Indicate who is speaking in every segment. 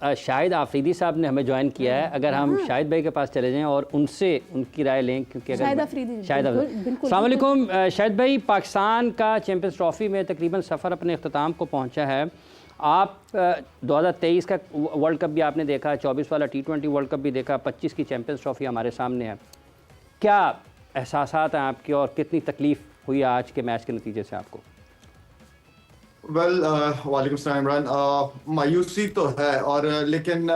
Speaker 1: शाहिद आफरीदी साहब ने हमें ज्वाइन किया है। अगर हम शाहिद भाई के पास चले जाएं और उनसे उनकी राय लें, क्योंकि अगर
Speaker 2: शाहिद आफरीदी,
Speaker 1: अस्सलाम वालेकुम शाहिद भाई, पाकिस्तान का चैम्पियंस ट्रॉफ़ी में तकरीबन सफ़र अपने अख्ताम को पहुंचा है। आप 2023 का वर्ल्ड कप भी आपने देखा, 24 वाला T20 वर्ल्ड कप भी देखा, 25 की चैम्पियंस ट्रॉफ़ी हमारे सामने है। क्या एहसासात हैं आपके और कितनी तकलीफ़ हुई आज के मैच के नतीजे से आपको?
Speaker 3: वालेकुम सलाम इमरान। मायूसी तो है, और लेकिन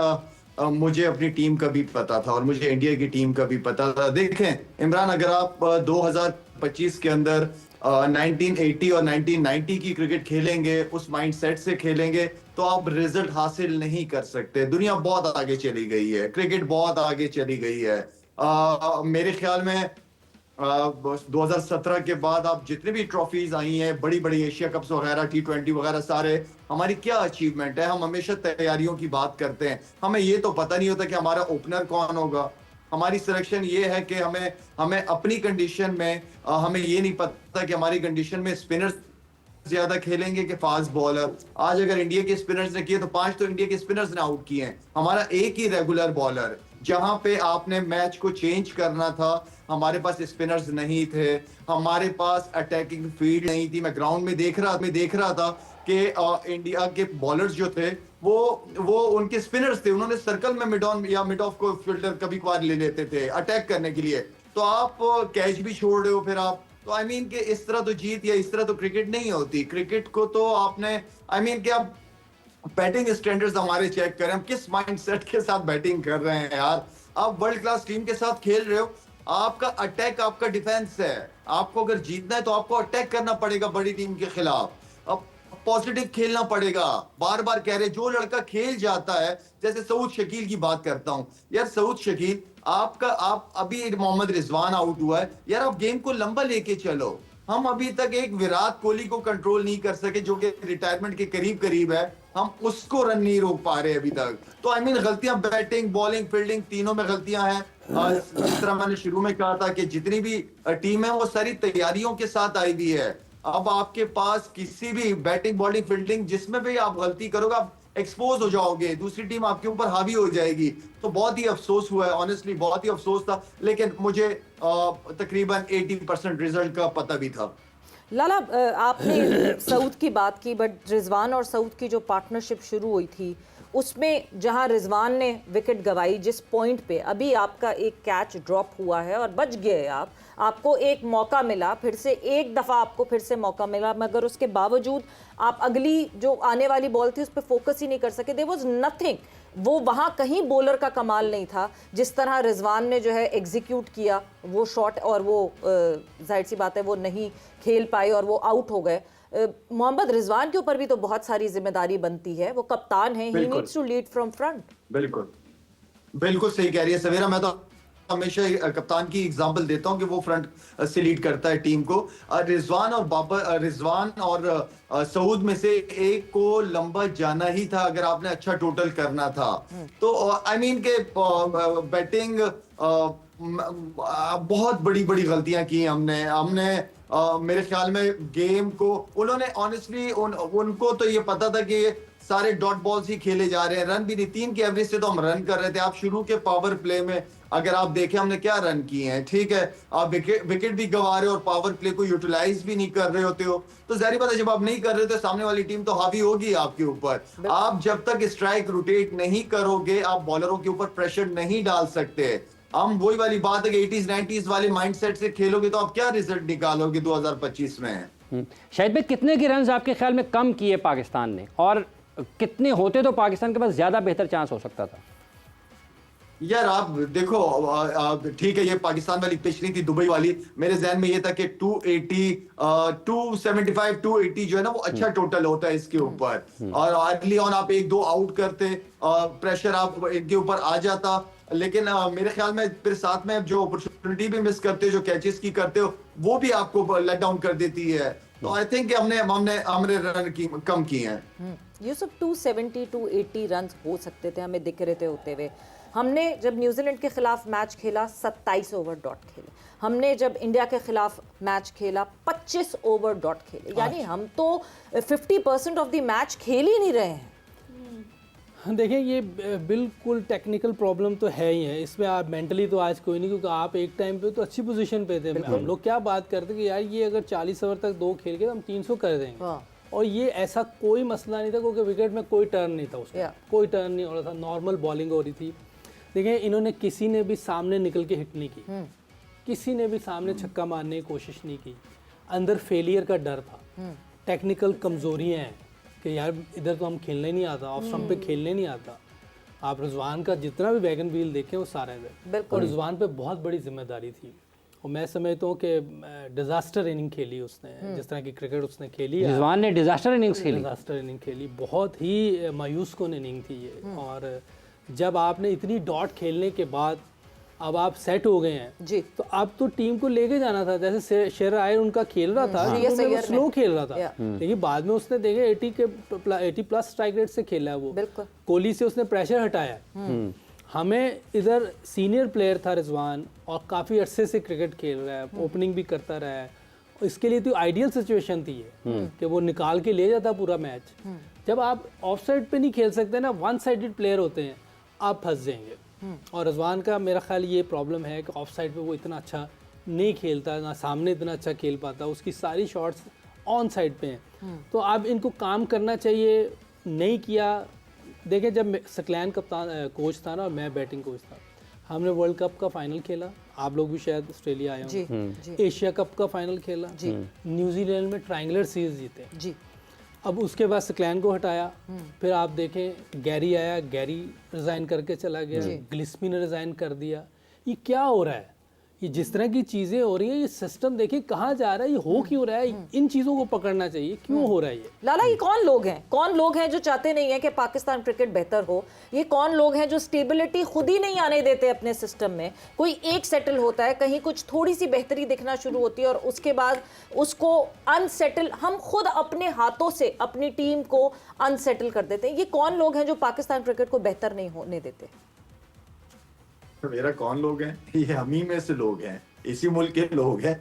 Speaker 3: मुझे अपनी टीम का भी पता था और मुझे इंडिया की टीम का भी पता था। देखें इमरान, अगर आप 2025 के अंदर 1980 और 1990 की क्रिकेट खेलेंगे, उस माइंडसेट से खेलेंगे, तो आप रिजल्ट हासिल नहीं कर सकते। दुनिया बहुत आगे चली गई है, क्रिकेट बहुत आगे चली गई है। मेरे ख्याल में 2017 के बाद आप जितने भी ट्रॉफीज आई हैं, बड़ी बड़ी एशिया कप्स वगैरह, T20 वगैरह, सारे हमारी क्या अचीवमेंट है। हम हमेशा तैयारियों की बात करते हैं, हमें ये तो पता नहीं होता कि हमारा ओपनर कौन होगा। हमारी सिलेक्शन ये है कि हमें अपनी कंडीशन में हमें ये नहीं पता कि हमारी कंडीशन में स्पिनर्स ज्यादा खेलेंगे कि फास्ट बॉलर। आज अगर इंडिया के स्पिनर्स ने किए तो 5 तो इंडिया के स्पिनर्स ने आउट किए हैं। हमारा एक ही रेगुलर बॉलर, जहां पे आपने मैच को चेंज करना था, हमारे पास स्पिनर्स नहीं थे, हमारे पास अटैकिंग फील्ड नहीं थी। मैं ग्राउंड में देख रहा था कि इंडिया के बॉलर्स जो थे वो उनके स्पिनर्स थे। उन्होंने सर्कल में मिड ऑन या मिड ऑफ को फील्डर कभी कभार ले लेते थे अटैक करने के लिए। तो आप कैच भी छोड़ रहे हो, फिर आप तो आई मीन कि इस तरह तो जीत या इस तरह तो क्रिकेट नहीं होती। क्रिकेट को तो आपने आई मीन कि आप बैटिंग स्टैंडर्ड्स हमारे चेक करें, हम किस माइंडसेट के साथ बैटिंग कर रहे हैं यार। आप वर्ल्ड क्लास टीम के साथ खेल रहे हो, आपका अटैक आपका डिफेंस है। आपको अगर जीतना है तो आपको अटैक करना पड़ेगा बड़ी टीम के खिलाफ। अब पॉजिटिव खेलना पड़ेगा। बार बार कह रहे, जो लड़का खेल जाता है, जैसे सऊद शकील की बात करता हूं यार, सऊद शकील आप अभी मोहम्मद रिजवान आउट हुआ है यार, आप गेम को लंबा लेके चलो। हम अभी तक एक विराट कोहली को कंट्रोल नहीं कर सके, जो कि रिटायरमेंट के करीब करीब है, हम उसको रन नहीं रोक पा रहे अभी तक। तो आई मीन गलतियां बैटिंग, बॉलिंग, फील्डिंग तीनों में गलतियां हैं। जिस तरह मैंने शुरू में कहा था कि जितनी भी टीम है वो सारी तैयारियों के साथ आई हुई है। अब आपके पास किसी भी बैटिंग, बॉलिंग, फील्डिंग जिसमें भी आप गलती करोगे, आप एक्सपोज हो जाओगे, दूसरी टीम आपके ऊपर हावी हो जाएगी। तो बहुत ही अफसोस हुआ है, ऑनेस्टली बहुत ही अफसोस था। लेकिन मुझे तकरीबन 80% रिजल्ट का पता भी था।
Speaker 4: लाला, आपने सऊद की बात की, बट रिजवान और सऊद की जो पार्टनरशिप शुरू हुई थी, उसमें जहां रिजवान ने विकेट गंवाई, जिस पॉइंट पे अभी आपका एक कैच ड्रॉप हुआ है और बच गए आपको एक मौका मिला, फिर से एक दफ़ा आपको फिर से मौका मिला, मगर उसके बावजूद आप अगली जो आने वाली बॉल थी उस पर फोकस ही नहीं कर सके। There was nothing. वो वहाँ कहीं बॉलर का कमाल नहीं था। जिस तरह रिजवान ने जो है एग्जीक्यूट किया वो शॉट, और वो जाहिर सी बात है वो नहीं खेल पाए और वो आउट हो गए। मोहम्मद रिजवान के ऊपर भी तो बहुत सारी जिम्मेदारी बनती है, वो कप्तान है, he needs to lead from front.
Speaker 3: बिल्कुल बिल्कुल सही कह रही है सवेरा। मैं तो हमेशा कप्तान की एग्जांपल देता हूं कि वो फ्रंट से लीड करता है टीम को। रिजवान और सऊद में से एक को लंबा जाना ही था अगर आपने अच्छा टोटल करना था। तो आई मीन के बैटिंग बहुत बड़ी बड़ी गलतियां की हमने मेरे ख्याल में गेम को उन्होंने ऑनेस्टली उनको तो ये पता था कि सारे डॉट बॉल्स ही खेले जा रहे हैं, रन भी नहीं। 3 के एवरेज से तो हम रन कर रहे थे। आप शुरू के पावर प्ले में अगर आप देखें हमने क्या रन किए हैं, ठीक है, आप विकेट भी गंवा रहे हो और पावर प्ले को यूटिलाइज भी नहीं कर रहे होते हो, तो जाहिर बात है जब आप नहीं कर रहे हो तो सामने वाली टीम तो हावी होगी आपके ऊपर। आप जब तक स्ट्राइक रोटेट नहीं करोगे, आप बॉलरों के ऊपर प्रेशर नहीं डाल सकते। हम वही वाली बात है कि 80s 90s वाले माइंडसेट से खेलोगे तो आप क्या रिजल्ट निकालोगे 2025 में।
Speaker 1: शायद भाई, कितने के रन आपके ख्याल में कम किए पाकिस्तान ने, और कितने होते तो पाकिस्तान के पास ज्यादा बेहतर चांस हो सकता था?
Speaker 3: यार आप देखो, ठीक है, ये पाकिस्तान वाली पिच नहीं थी, दुबई वाली। मेरे जहन में ये था कि 280 275 280 जो है ना वो अच्छा टोटल होता है इसके ऊपर। और अर्ली ऑन आप 1-2 आउट करते, प्रेशर आप इनके ऊपर आ जाता। लेकिन मेरे ख्याल में फिर साथ में जो अपॉर्चुनिटी भी मिस करते हो, जो कैचेस की करते हो, वो भी आपको लेट डाउन कर देती है। तो आई थिंक हमने रन कम किए हैं।
Speaker 4: यूसुफ, 270 280 रन हो सकते थे, हमें दिख रहे थे होते हुए। हमने जब न्यूजीलैंड के खिलाफ मैच खेला 27 ओवर डॉट खेले, हमने जब इंडिया के खिलाफ मैच खेला 25 ओवर डॉट खेले, यानी हम तो 50% ऑफ द मैच खेल ही नहीं रहे हैं।
Speaker 2: देखिए ये बिल्कुल टेक्निकल प्रॉब्लम तो है ही है, इसमें आप मेंटली तो आज कोई नहीं, क्योंकि आप एक टाइम पे तो अच्छी पोजीशन पे थे। हम लोग क्या बात करते कि यार ये अगर 40 ओवर तक 2 खेल के तो हम 300 कर देंगे, और ये ऐसा कोई मसला नहीं था क्योंकि विकेट में कोई टर्न नहीं था उसमें, कोई टर्न नहीं हो रहा था, नॉर्मल बॉलिंग हो रही थी। देखिए इन्होंने किसी ने भी सामने निकल के हिट नहीं की, किसी ने भी सामने छक्का मारने की कोशिश नहीं की। अंदर फेलियर का डर था, टेक्निकल कमजोरियां हैं कि यार इधर तो हम खेलने नहीं आता, ऑफ स्टंप पे खेलने नहीं आता। आप रिजवान का जितना भी वैगन व्हील देखें वो सारे थे, और रिजवान पे बहुत बड़ी जिम्मेदारी थी। और मैं समझता हूँ कि डिजास्टर इनिंग खेली उसने, जिस तरह की क्रिकेट उसने खेली है,
Speaker 1: रिजवान ने डिजास्टर इनिंग्स खेली,
Speaker 2: डिजास्टर इनिंग खेली, बहुत ही मायूस कुन इनिंग थी ये। और जब आपने इतनी डॉट खेलने के बाद अब आप सेट हो गए हैं
Speaker 4: जी,
Speaker 2: तो अब तो टीम को लेके जाना था। जैसे शेर आयर उनका खेल रहा था, वो स्लो खेल रहा था, लेकिन बाद में उसने देखे 80 प्लस स्ट्राइक रेट से खेला है वो, कोहली से उसने प्रेशर हटाया। हमें इधर सीनियर प्लेयर था रिजवान, और काफ़ी अरसे से क्रिकेट खेल रहा है, ओपनिंग भी करता रहा है, इसके लिए तो आइडियल सिचुएशन थी ये कि वो निकाल के ले जाता पूरा मैच। जब आप ऑफ साइड पे नहीं खेल सकते ना, वन साइडेड प्लेयर होते हैं, आप फंस जाएंगे। और रिजवान का मेरा ख्याल ये प्रॉब्लम है कि ऑफ साइड पे वो इतना अच्छा नहीं खेलता, ना सामने इतना अच्छा खेल पाता, उसकी सारी शॉट्स ऑन साइड पे हैं। तो अब इनको काम करना चाहिए, नहीं किया। देखें जब सकलैन कप्तान कोच था ना और मैं बैटिंग कोच था, हमने वर्ल्ड कप का फाइनल खेला, आप लोग भी शायद ऑस्ट्रेलिया आए होंगे, एशिया कप का फाइनल खेला, न्यूजीलैंड में ट्रायंगुलर सीरीज जीते जी। अब उसके बाद सकलैन को हटाया, फिर आप देखें गैरी आया, गैरी रिज़ाइन करके चला गया, गिल्स्पी ने रिज़ाइन कर दिया। ये क्या हो रहा है? ये जिस तरह की चीज़ें हो रही है, ये सिस्टम देखिए कहाँ जा रहा है, ये हो क्यों रहा है? इन चीज़ों को पकड़ना चाहिए, क्यों हो रहा है ये?
Speaker 4: लाला, ये कौन लोग हैं, कौन लोग हैं जो चाहते नहीं है कि पाकिस्तान क्रिकेट बेहतर हो? ये कौन लोग हैं जो स्टेबिलिटी खुद ही नहीं आने देते अपने सिस्टम में? कोई एक सेटल होता है, कहीं कुछ थोड़ी सी बेहतरी दिखना शुरू होती है और उसके बाद उसको अनसेटल, हम खुद अपने हाथों से अपनी टीम को अनसेटल कर देते हैं। ये कौन लोग हैं जो पाकिस्तान क्रिकेट को बेहतर नहीं होने देते?
Speaker 3: मेरा कौन लोग हैं? ये हम ही में से लोग हैं, इसी मुल्क के लोग हैं।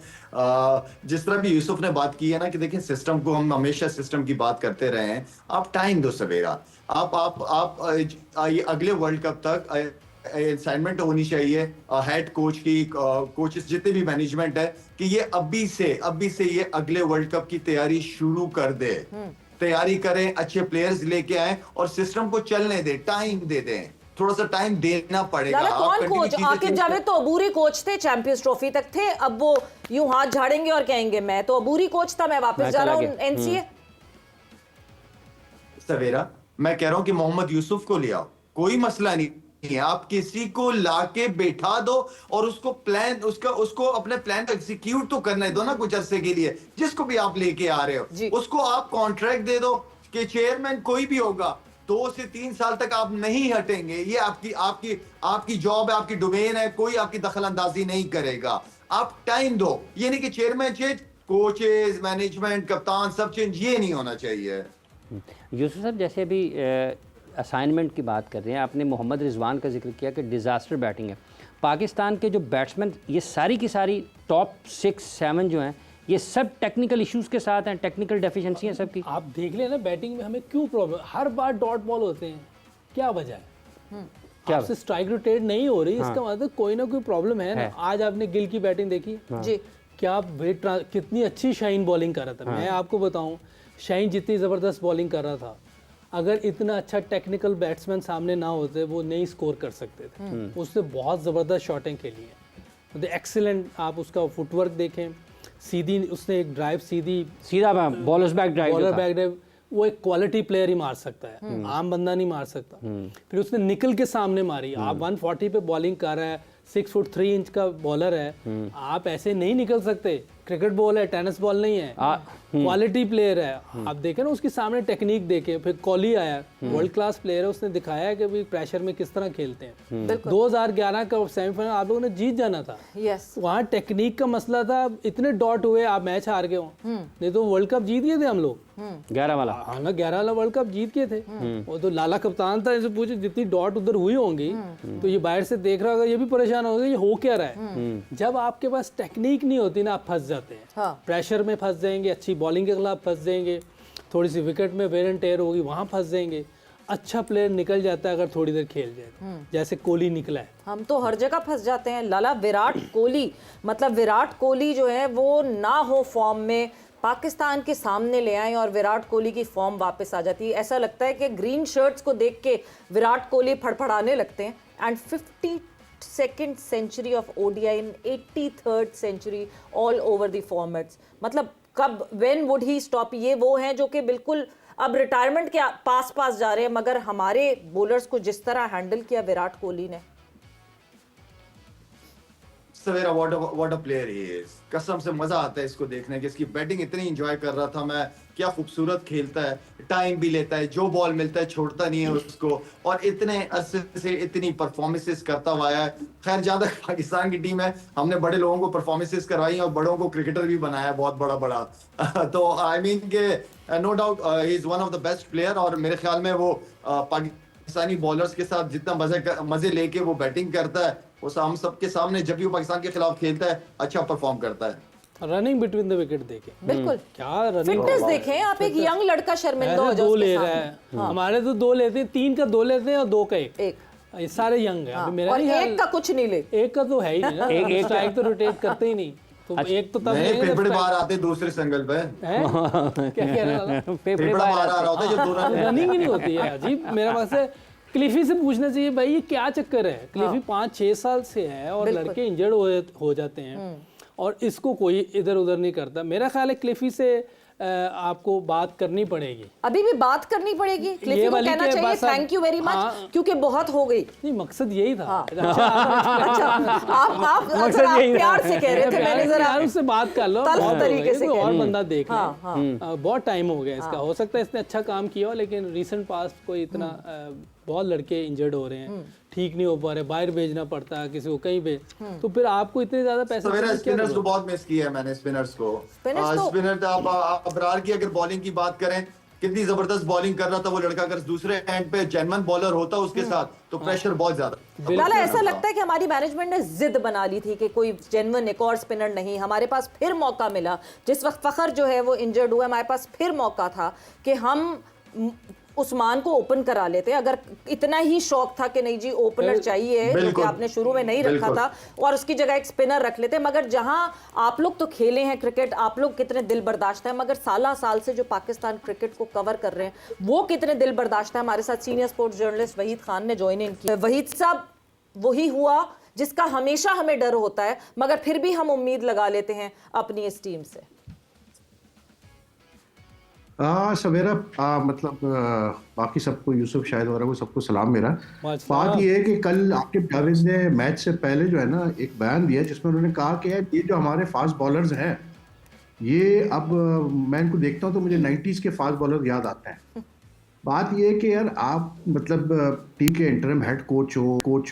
Speaker 3: जिस तरह भी यूसुफ ने बात की है ना कि देखिए सिस्टम को, हम हमेशा सिस्टम की बात करते रहे हैं, आप टाइम दो सवेरा। आप ये अगले वर्ल्ड कप तक असाइनमेंट होनी चाहिए हेड कोच की, कोचेस जितने भी मैनेजमेंट है, कि ये अभी से ये अगले वर्ल्ड कप की तैयारी शुरू कर दे, तैयारी करें, अच्छे प्लेयर्स लेके आए और सिस्टम को चलने दे, टाइम दे दें, थोड़ा सा टाइम देना पड़ेगा।
Speaker 4: कौन कोच? आकिब जावेद तो अबूरी कोच थे, चैंपियंस ट्रॉफी तक थे, अब वो यूं हाथ झाड़ेंगे और कहेंगे मैं तो अबूरी कोच था, मैं वापस जा रहा हूं एनसीए।
Speaker 3: सवेरा मैं कह रहा हूं कि मोहम्मद यूसुफ को ले आओ, कोई मसला नहीं है, आप किसी को लाके बैठा दो और उसको प्लान, उसको अपने प्लान को एग्जीक्यूट तो करने दो ना कुछ अरसे के लिए। जिसको भी आप लेके आ रहे हो उसको आप कॉन्ट्रैक्ट दे दो कि चेयरमैन कोई भी होगा, 2 से 3 साल तक आप नहीं हटेंगे, ये आपकी जॉब है, आपकी डोमेन है, कोई आपकी दखल अंदाजी नहीं करेगा। आप टाइम दो, ये नहीं कि चेयरमैन चेंज, कोचेस, मैनेजमेंट, कप्तान सब चेंज, ये नहीं होना चाहिए।
Speaker 1: यूसुफ साहब जैसे अभी असाइनमेंट की बात कर रहे हैं, आपने मोहम्मद रिजवान का जिक्र किया कि डिज़ास्टर बैटिंग है। पाकिस्तान के जो बैट्समैन, ये सारी की सारी टॉप 6-7 जो हैं, ये सब टेक्निकल इश्यूज के साथ हैं, टेक्निकल डेफिशिएंसी हैं सबकी।
Speaker 2: आप देख लें ना बैटिंग में हमें क्यों प्रॉब्लम, हर बार डॉट बॉल होते हैं, क्या वजह है? क्या आपसे स्ट्राइक रोटेट नहीं हो रही? इसका मतलब कोई ना कोई प्रॉब्लम है ना। आज आपने गिल की बैटिंग देखी जी, क्या कितनी अच्छी शाहीन बॉलिंग कर रहा था। मैं आपको बताऊं, शाहीन जितनी ज़बरदस्त बॉलिंग कर रहा था, अगर इतना अच्छा टेक्निकल बैट्समैन सामने ना होते वो नहीं स्कोर कर सकते थे। उसने बहुत ज़बरदस्त शॉटें खेली हैं, मतलब एक्सीलेंट। आप उसका फुटवर्क देखें, सीधी उसने एक ड्राइव सीधा
Speaker 1: बॉलर बैक ड्राइव,
Speaker 2: वो एक क्वालिटी प्लेयर ही मार सकता है, आम बंदा नहीं मार सकता। फिर उसने निकल के सामने मारी। आप 140 पे बॉलिंग कर रहा है, 6 फुट 3 इंच का बॉलर है, आप ऐसे नहीं निकल सकते। क्रिकेट बॉल है, टेनिस बॉल नहीं है, क्वालिटी प्लेयर है। आप देखें ना उसके सामने टेक्निक देखें। फिर कोहली आया, वर्ल्ड क्लास प्लेयर है, उसने दिखाया है कि भाई प्रेशर में किस तरह खेलते हैं। 2011 का सेमीफाइनल आप लोगों ने जीत जाना था, वहाँ टेक्निक का मसला था, इतने डॉट हुए, आप मैच हार गए हो। नहीं तो वर्ल्ड कप जीत गए थे हम लोग,
Speaker 1: 11 वाला।
Speaker 2: हाँ ना, 11 वाला वर्ल्ड कप जीत गए थे। वो तो लाला कप्तान था, इनसे पूछे जितनी डॉट उधर हुई होंगी तो ये बाहर से देख रहा होगा, ये भी परेशान होगा ये हो क्या रहा है। जब आपके पास टेक्निक नहीं होती ना, आप फंस जाते हैं, प्रेशर में फंस जाएंगे, अच्छी बॉलिंग के खिलाफ फंस जाएंगे, थोड़ी सी विकेट में वेयर एंड टेयर होगी, वहाँ फंस जाएंगे। अच्छा प्लेयर निकल जाता है अगर थोड़ी देर खेल जाए, जैसे कोहली निकला है।
Speaker 4: हम तो हर जगह फंस जाते हैं लाला। विराट कोहली, मतलब विराट कोहली जो है वो ना हो फॉर्म में, पाकिस्तान के सामने ले आए और विराट कोहली की फॉर्म वापस आ जाती है। ऐसा लगता है कि ग्रीन शर्ट्स को देख के विराट कोहली फड़फड़ाने लगते हैं। And 52nd century of ODI in 83rd century all over the formats. मतलब कब, व्हेन वुड ही स्टॉप? ये वो हैं जो कि बिल्कुल अब रिटायरमेंट के पास जा रहे हैं, मगर हमारे बॉलर्स को जिस तरह हैंडल किया विराट कोहली ने।
Speaker 3: सवेरा what a player he is, कसम से मजा आता है इसको देखने के। इसकी बैटिंग इतनी एंजॉय कर रहा था मैं, क्या खूबसूरत खेलता है, टाइम भी लेता है, जो बॉल मिलता है छोड़ता नहीं है उसको, और इतने अरसे से इतनी परफॉर्मेंसेस करता हुआ है। खैर जहाँ तक पाकिस्तान की टीम है, हमने बड़े लोगों को परफॉर्मेंसेस करवाई और बड़ों को क्रिकेटर भी बनाया बहुत बड़ा तो आई मीन के no doubt he is one of the best player. और मेरे ख्याल में वो पाकिस्तानी बॉलर्स के साथ जितना मजे लेके वो बैटिंग करता है, वो हम सबके सामने जब भी वो पाकिस्तान के खिलाफ खेलता है अच्छा परफॉर्म करता है।
Speaker 2: रनिंग बिटवीन द विकेट देखें,
Speaker 4: बिल्कुल
Speaker 2: क्या रनिंग,
Speaker 4: फिटनेस देखें आप। एक यंग लड़का शर्मिंदा हो जाए,
Speaker 2: दो ले रहा है। हमारे तो 2 लेते हैं, 3 का 2 लेते हैं और 2 का 1। ये सारे यंग है। मेरा
Speaker 4: और
Speaker 2: नहीं,
Speaker 4: एक का कुछ नहीं ले,
Speaker 2: एक का तो है ही नहीं ना, एक स्ट्राइक तो रोटेट करते ही नहीं, तो एक तो तब
Speaker 3: फेफड़े बाहर आते दूसरे संगल पे।
Speaker 2: क्या कह रहा है?
Speaker 3: फेफड़ा बाहर आ रहा होता है जब 2 रन
Speaker 2: रनिंग ही नहीं होती है। अजीब। मेरा पास है क्लिफी से पूछना चाहिए भाई ये क्या चक्कर है। क्लिफी 5-6 साल से है और लड़के इंजर्ड हो जाते हैं और इसको कोई इधर उधर नहीं करता। मेरा ख्याल है क्लिफी से आपको बात करनी पड़ेगी,
Speaker 4: अभी भी बात करनी पड़ेगी। क्लिफी को कहना चाहिए थैंक यू वेरी मच, क्योंकि बहुत हो गई।
Speaker 2: नहीं, मकसद यही था।
Speaker 4: अच्छा, आप प्यार से कह रहे थे, मैंने जरा
Speaker 2: उससे बात कर लो,
Speaker 4: तल्ख तरीके से
Speaker 2: और बंदा देख ले। बहुत टाइम हो गया इसका, हो सकता है इसने अच्छा काम किया हो, लेकिन रिसेंट पास्ट कोई इतना बहुत लड़के इंजर्ड हो रहे हैं, ठीक नहीं हो पा रहे, बाहर भेजना पड़ता है किसी को कहीं पे, तो फिर आपको इतने ज्यादा पैसे।
Speaker 3: स्पिनर्स को बहुत मिस किया है मैंने, स्पिनर्स को। स्पिनर आप अबरार की अगर बॉलिंग की बात करें, कितनी जबरदस्त बॉलिंग कर रहा था वो लड़का। अगर दूसरे एंड पे जेन्युइन बॉलर होता उसके साथ तो प्रेशर बहुत ज्यादा।
Speaker 4: लाला ऐसा लगता है कि हमारी मैनेजमेंट ने जिद बना ली थी कि कोई जेन्युइन एक और स्पिनर नहीं। हमारे पास फिर मौका मिला, जिस वक्त फखर जो है वो इंजर्ड हुआ, हमारे पास फिर मौका था कि हम उस्मान को ओपन करा लेते। अगर इतना ही शौक था कि नहीं जी ओपनर चाहिए, जो कि आपने शुरू में नहीं रखा था, और उसकी जगह एक स्पिनर रख लेते। मगर जहां आप लोग तो खेले हैं क्रिकेट, आप लोग कितने दिल बर्दाश्त है, मगर साल से जो पाकिस्तान क्रिकेट को कवर कर रहे हैं वो कितने दिल बर्दाश्त है। हमारे साथ senior sports journalist Waheed Khan ने ज्वाइन इन किया। वहीद साहब, वही हुआ जिसका हमेशा हमें डर होता है, मगर फिर भी हम उम्मीद लगा लेते हैं अपनी इस टीम से।
Speaker 5: सवेरा मतलब बाकी सबको, यूसुफ शायद वगैरह को सबको सलाम मेरा। बात ये है कि कल आकिब जावेद ने मैच से पहले जो है ना एक बयान दिया जिसमें उन्होंने कहा कि यार ये जो हमारे फास्ट बॉलर्स हैं, ये अब मैं इनको देखता हूँ तो मुझे 90s के फास्ट बॉलर याद आते हैं। बात ये है कि यार आप मतलब टीम के इंटरिम हेड कोच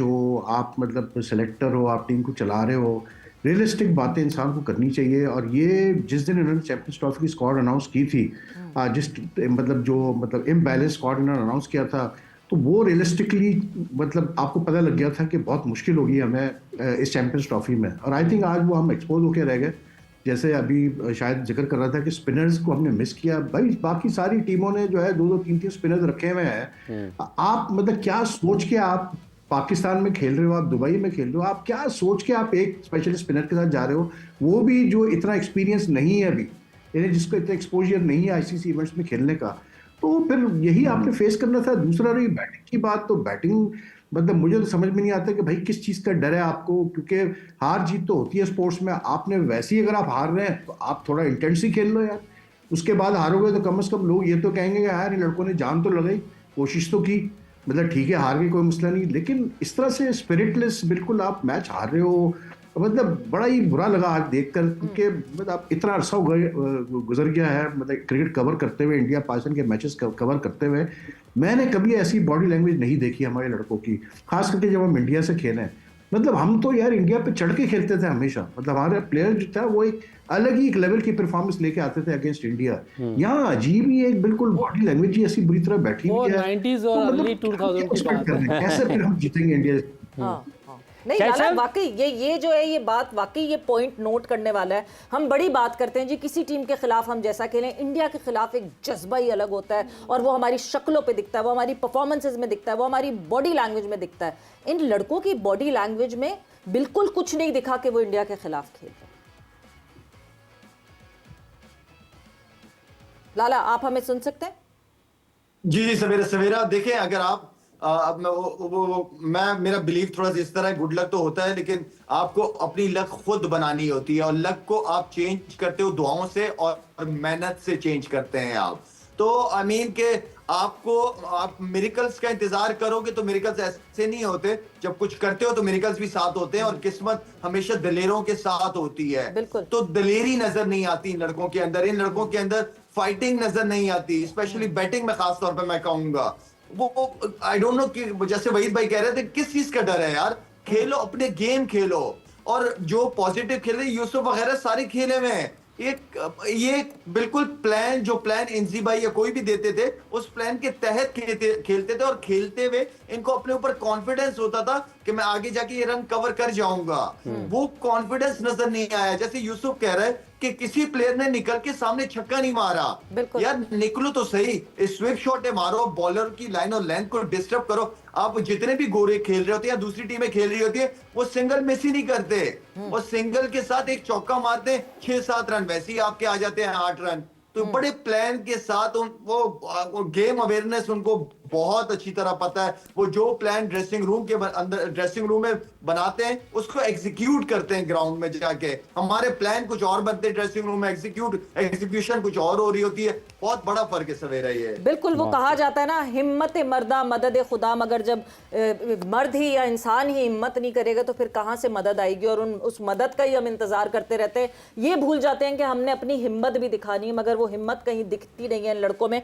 Speaker 5: हो, आप मतलब सेलेक्टर हो, आप टीम को चला रहे हो, रियलिस्टिक बातें इंसान को करनी चाहिए। और ये जिस दिन इन्होंने चैंपियंस ट्रॉफी की स्क्वाड अनाउंस की थी, जिस मतलब इम्बैलेंस स्क्वाड इन्होंने अनाउंस किया था, तो वो रियलिस्टिकली मतलब आपको पता लग गया था कि बहुत मुश्किल होगी हमें इस चैंपियंस ट्रॉफी में। और आई थिंक आज वो हम एक्सपोज होकर रह गए। जैसे अभी शायद जिक्र कर रहा था कि स्पिनर्स को हमने मिस किया। भाई बाकी सारी टीमों ने जो है 2-2, 3-3 स्पिनर्स रखे हुए हैं। आप मतलब क्या सोच के आप पाकिस्तान में खेल रहे हो, आप दुबई में खेल रहे हो, आप क्या सोच के आप एक स्पेशल स्पिनर के साथ जा रहे हो, वो भी जो इतना एक्सपीरियंस नहीं है अभी, यानी जिसको इतना एक्सपोजर नहीं है आईसीसी इवेंट्स में खेलने का, तो फिर यही आपने फेस करना था। दूसरा रही बैटिंग की बात, तो बैटिंग मतलब मुझे तो समझ में नहीं आता कि भाई किस चीज़ का डर है आपको, क्योंकि हार जीत तो होती है स्पोर्ट्स में। आपने वैसे ही अगर आप हार रहे हैं तो आप थोड़ा इंटेंस ही खेल लो यार, उसके बाद हारोगे तो कम से कम लोग ये तो कहेंगे कि यार इन लड़कों ने जान तो लगाई, कोशिश तो की। मतलब ठीक है हार गए कोई मसला नहीं, लेकिन इस तरह से स्पिरिटलेस बिल्कुल आप मैच हार रहे हो, मतलब बड़ा ही बुरा लगा आज देखकर। क्योंकि मतलब इतना अरसा गुजर गया है मतलब क्रिकेट कवर करते हुए, इंडिया पाकिस्तान के मैचेस कवर करते हुए, मैंने कभी ऐसी बॉडी लैंग्वेज नहीं देखी हमारे लड़कों की, खास करके जब हम इंडिया से खेले। मतलब हम तो यार इंडिया पे चढ़ के खेलते थे हमेशा, मतलब हमारे प्लेयर जो था वो एक अलग ही एक लेवल की परफॉर्मेंस लेके आते थे अगेंस्ट इंडिया। यहाँ अजीब ही एक बिल्कुल बॉडी लैंग्वेज ही ऐसी बुरी तरह बैठी हुई है।
Speaker 2: 90s और अर्ली 2000 की बात है।
Speaker 5: कैसे फिर हम जीतेंगे इंडिया?
Speaker 4: नहीं
Speaker 1: शाहिद
Speaker 4: लाला,
Speaker 1: साहब?
Speaker 4: वाकई ये जो है, ये बात वाकई, ये पॉइंट नोट करने वाला है। हम बड़ी बात करते हैं जी किसी टीम के खिलाफ हम जैसा खेलें, इंडिया के खिलाफ एक जज्बा ही अलग होता है और वो हमारी शक्लों पे दिखता है, वो हमारी परफॉर्मेंसेज में दिखता है, वो हमारी बॉडी लैंग्वेज में दिखता है। इन लड़कों की बॉडी लैंग्वेज में बिल्कुल कुछ नहीं दिखा कि वो इंडिया के खिलाफ खेल रहे। लाला, आप हमें सुन सकते हैं?
Speaker 3: जी सवेरा सवेरा देखें, अगर आप अब मैं मेरा बिलीव थोड़ा सा इस तरह है, गुड लक तो होता है लेकिन आपको अपनी लक खुद बनानी होती है और लक को आप चेंज करते हो दुआओं से और मेहनत से चेंज करते हैं आप। तो आई मीन के आप मिरेकल्स का इंतजार करोगे तो मिरेकल्स ऐसे नहीं होते, जब कुछ करते हो तो मिरेकल्स भी साथ होते हैं और किस्मत हमेशा दलेरों के साथ होती है।
Speaker 4: बिल्कुल।
Speaker 3: तो दलेरी नजर नहीं आती इन लड़कों के अंदर, इन लड़कों के अंदर फाइटिंग नजर नहीं आती, स्पेशली बैटिंग में खास तौर पे मैं कहूंगा। वो आई डोंट नो कि जैसे वहीद भाई कह रहे थे, किस चीज का डर है यार, खेलो अपने गेम खेलो। और जो पॉजिटिव खेले, यूसुफ वगैरह सारे खेले हुए हैं। ये बिल्कुल प्लान, जो प्लान इंजी भाई या कोई भी देते थे, उस प्लान के तहत खेलते थे और खेलते हुए इनको अपने ऊपर कॉन्फिडेंस होता था कि मैं आगे जाके ये रन कवर कर जाऊंगा। वो कॉन्फिडेंस नजर नहीं आया। जैसे यूसुफ कह रहा है कि किसी प्लेयर ने निकल के सामने छक्का नहीं मारा। यार निकलो तो सही, स्विप शॉट मारो, बॉलर की लाइन और लेंथ को डिस्टर्ब करो। आप जितने भी गोरे खेल रहे होते हैं या दूसरी टीमें खेल रही होती है, वो सिंगल मिस ही नहीं करते और सिंगल के साथ एक चौका मारते हैं, 6-7 रन, वैसे ही आपके आ जाते हैं 8 रन। तो बड़े प्लान के साथ वो गेम अवेयरनेस उनको बहुत अच्छी तरह पता है। वो जो प्लान ड्रेसिंग रूम के अंदर, ड्रेसिंग रूम में बनाते हैं, उसको एग्जीक्यूट करते हैं ग्राउंड में जाके। हमारे प्लान कुछ और बनते हैं ड्रेसिंग रूम में, एग्जीक्यूशन कुछ और हो रही होती है। बहुत बड़ा फर्क है सवेरा ये।
Speaker 4: बिल्कुल, वो कहा जाता है ना, हिम्मत मर्दा मदद खुदा, मगर जब मर्द ही या इंसान ही हिम्मत नहीं करेगा तो फिर कहाँ से मदद आएगी। और उस मदद का ही हम इंतजार करते रहते हैं। ये भूल जाते हैं कि हमने अपनी हिम्मत भी दिखानी है, मगर वो हिम्मत कहीं दिखती नहीं है इन लड़कों में।